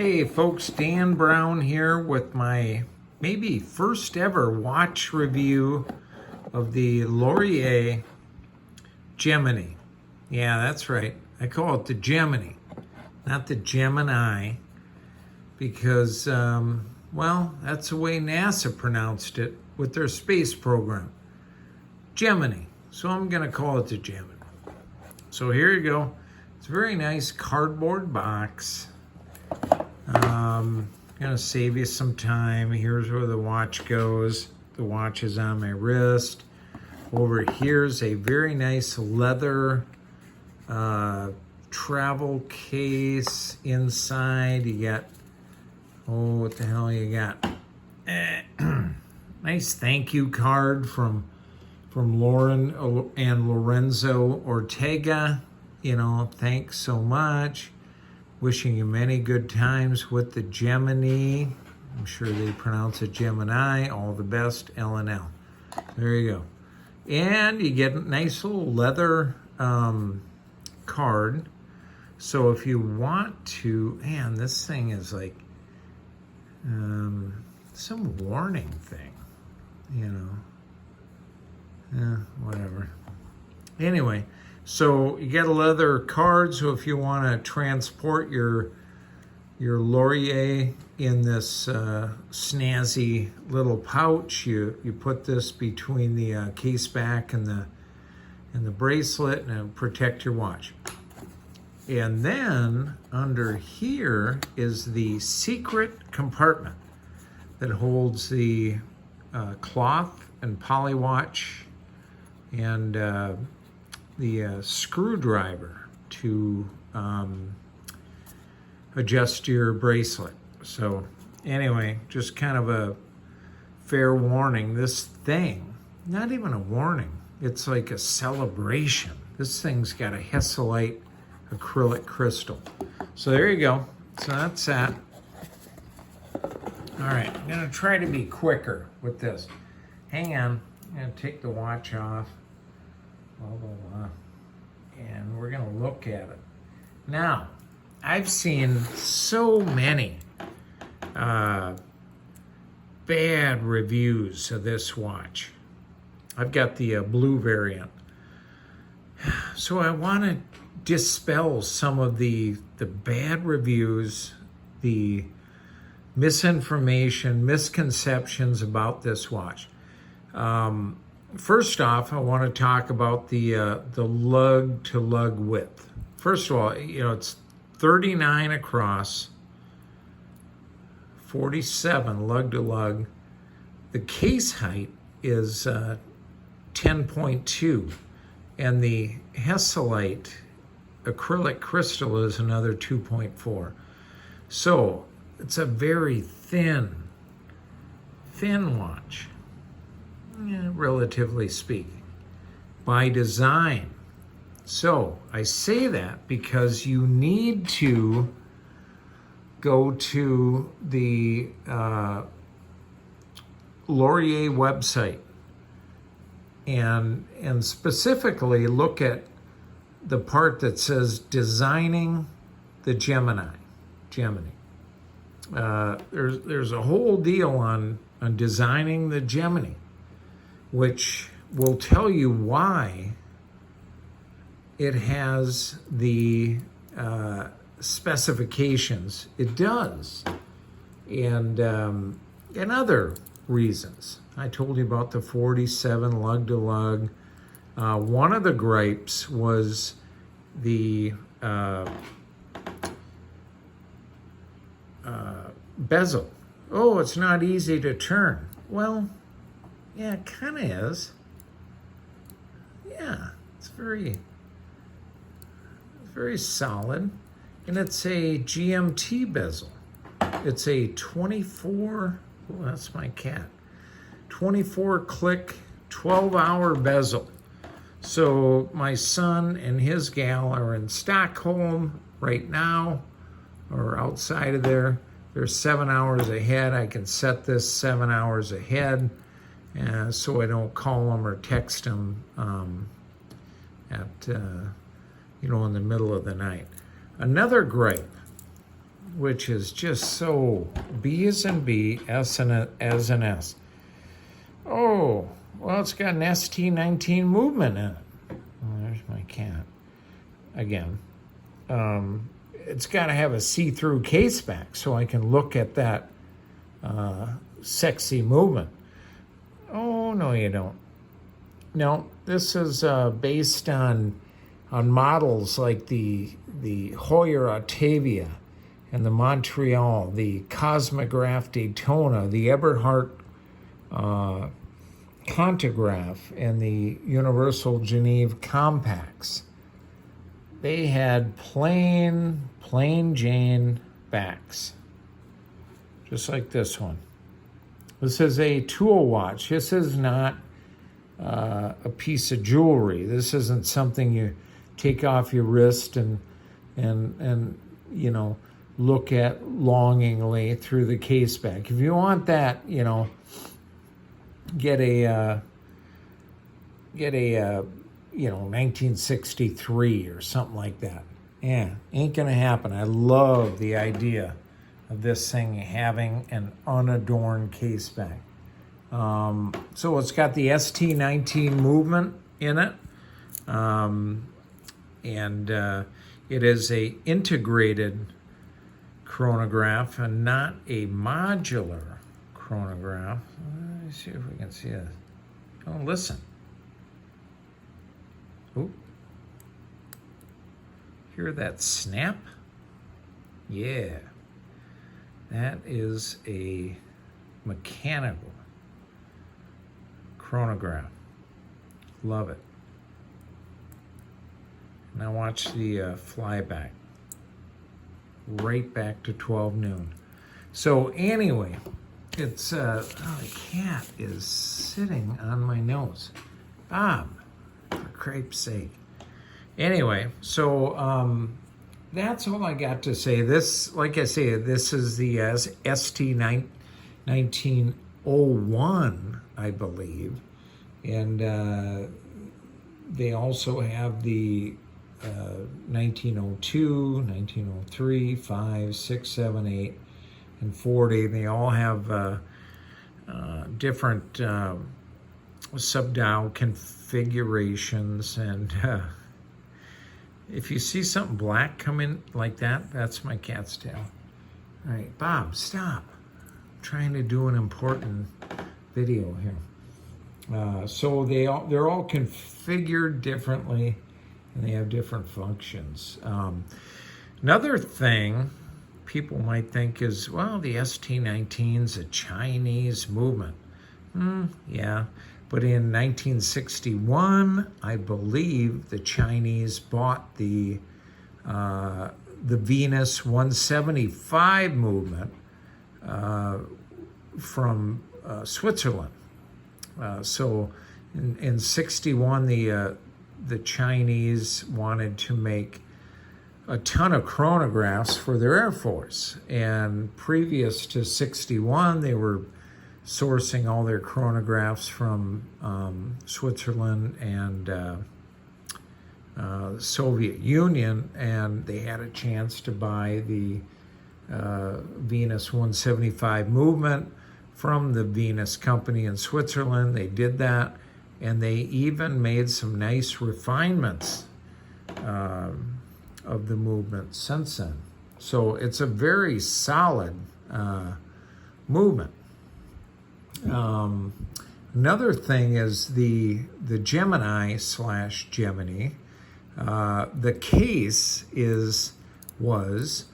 Hey folks, Dan Brown here with my maybe first ever watch review of the Laurier Gemini. Yeah, that's right. I call it the Gemini, not the Gemini, because, well, that's the way NASA pronounced it with their space program. Gemini. So I'm going to call it the Gemini. So here you go. It's a very nice cardboard box. Gonna save you some time. Here's where the watch goes. The watch is on my wrist. Over here's a very nice leather travel case. Inside you got, oh, what the hell you got? Nice thank you card from Lauren and Lorenzo Ortega. You know, thanks so much. Wishing you many good times with the Gemini. I'm sure they pronounce it Gemini. All the best, L&L. There you go. And you get a nice little leather card. So if you want to, man, this thing is like some warning thing, you know. Whatever. Anyway. So you get a leather card, so if you want to transport your Laurier in this snazzy little pouch, you put this between the case back and the bracelet, and it'll protect your watch. And then under here is the secret compartment that holds the cloth and poly watch and the screwdriver to adjust your bracelet. So anyway, just kind of a fair warning. This thing, not even a warning, it's like a celebration. This thing's got a Hesselite acrylic crystal. So there you go. So that's that. All right, I'm gonna try to be quicker with this. Hang on, I'm gonna take the watch off. And we're going to look at it. Now, I've seen so many bad reviews of this watch. I've got the blue variant. So I want to dispel some of the bad reviews, the misinformation, misconceptions about this watch. First off, I want to talk about the lug to lug width. First of all, you know, it's 39 across, 47 lug to lug. The case height is 10.2, and the Hesselite acrylic crystal is another 2.4. So it's a very thin watch. Yeah, relatively speaking, by design. So I say that because you need to go to the Laurier website and specifically look at the part that says designing the Gemini. There's a whole deal on designing the Gemini, which will tell you why it has the specifications it does, and other reasons. I told you about the 47 lug to lug. One of the gripes was the bezel. Oh, it's not easy to turn. Well, yeah, it kind of is. Yeah, it's very solid. And it's a GMT bezel. It's a 24, oh, that's my cat, 24 click, 12-hour bezel. So my son and his gal are in Stockholm right now, or outside of there. They're 7 hours ahead. I can set this 7 hours ahead. So I don't call them or text them in the middle of the night. Another gripe which is just so B as in B, S as an S. Oh, well, it's got an ST19 movement in it. Oh, there's my cat again. It's got to have a see-through case back so I can look at that sexy movement. Oh, no, you don't. No, this is based on models like the Hoyer Octavia and the Montreal, the Cosmograph Daytona, the Eberhard Contograph, and the Universal Geneve Compacts. They had plain Jane backs, just like this one. This is a tool watch. This is not a piece of jewelry. This isn't something you take off your wrist and you know, look at longingly through the case back. If you want that, you know, get a you know, 1963 or something like that. Yeah, ain't gonna happen. I love the idea of this thing having an unadorned case back. So it's got the ST19 movement in it, and it is a integrated chronograph and not a modular chronograph. Let me see if we can see this. Oh, listen. Ooh. Hear that snap? Yeah. That is a mechanical chronograph. Love it. Now watch the flyback. Right back to 12 noon. So anyway, it's, oh, the cat is sitting on my nose. Bob, for crepe's sake. Anyway, so that's all I got to say. This, like I say, this is the ST1901, I believe. And they also have the 1902, 1903, 5, 6, 7, 8, and 40. They all have different subdial configurations, and if you see something black come in like that, that's my cat's tail. All right, Bob, stop. I'm trying to do an important video here. So they're all configured differently, and they have different functions. Another thing people might think is, well, the ST19's a Chinese movement. Yeah, but in 1961, I believe the Chinese bought the Venus 175 movement from Switzerland. So in 61, the Chinese wanted to make a ton of chronographs for their Air Force. And previous to 61, they were sourcing all their chronographs from Switzerland and the Soviet Union, and they had a chance to buy the Venus 175 movement from the Venus company in Switzerland. They did that, and they even made some nice refinements of the movement since then. So it's a very solid movement. Another thing is the Gemini / Gemini. The case was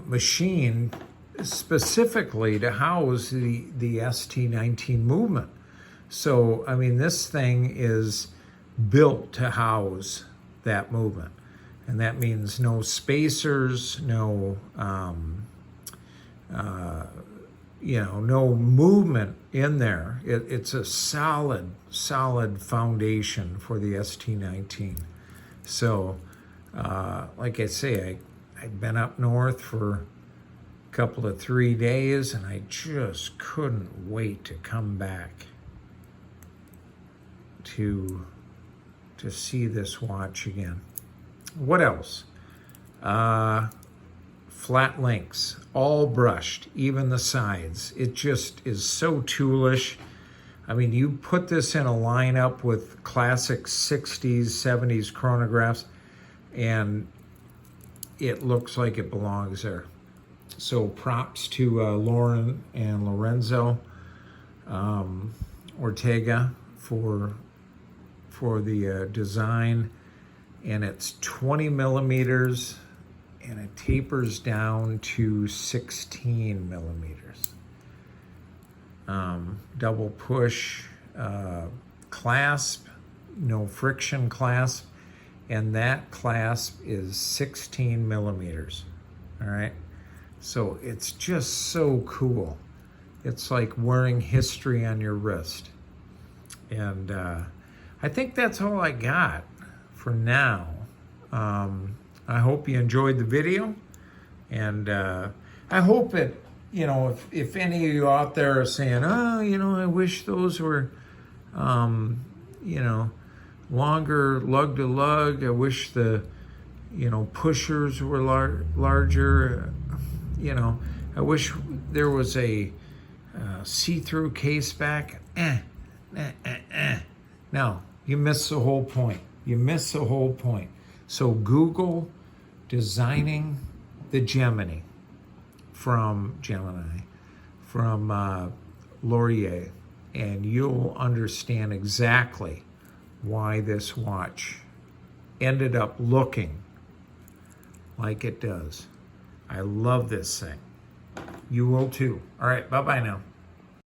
machined specifically to house the ST19 movement. So, I mean, this thing is built to house that movement. And that means no spacers, no, no movement in there. It's a solid foundation for the ST19. So, like I say, I'd been up north for a couple of 3 days, and I just couldn't wait to come back to see this watch again. What else? flat links, all brushed, even the sides. It just is so toolish. I mean, you put this in a lineup with classic 60s, 70s chronographs, and it looks like it belongs there. So props to Lauren and Lorenzo Ortega for the design. And it's 20 millimeters, and it tapers down to 16 millimeters. Double push clasp, no friction clasp, and that clasp is 16 millimeters. All right, so it's just so cool. It's like wearing history on your wrist. And I think that's all I got for now. I hope you enjoyed the video, and I hope it, you know, if any of you out there are saying, oh, you know, I wish those were, you know, longer lug to lug. I wish the, you know, pushers were larger. You know, I wish there was a see-through case back. No, you missed the whole point. You missed the whole point. So Google designing the Gemini from Laurier, and you'll understand exactly why this watch ended up looking like it does. I love this thing. You will too. All right, bye-bye now.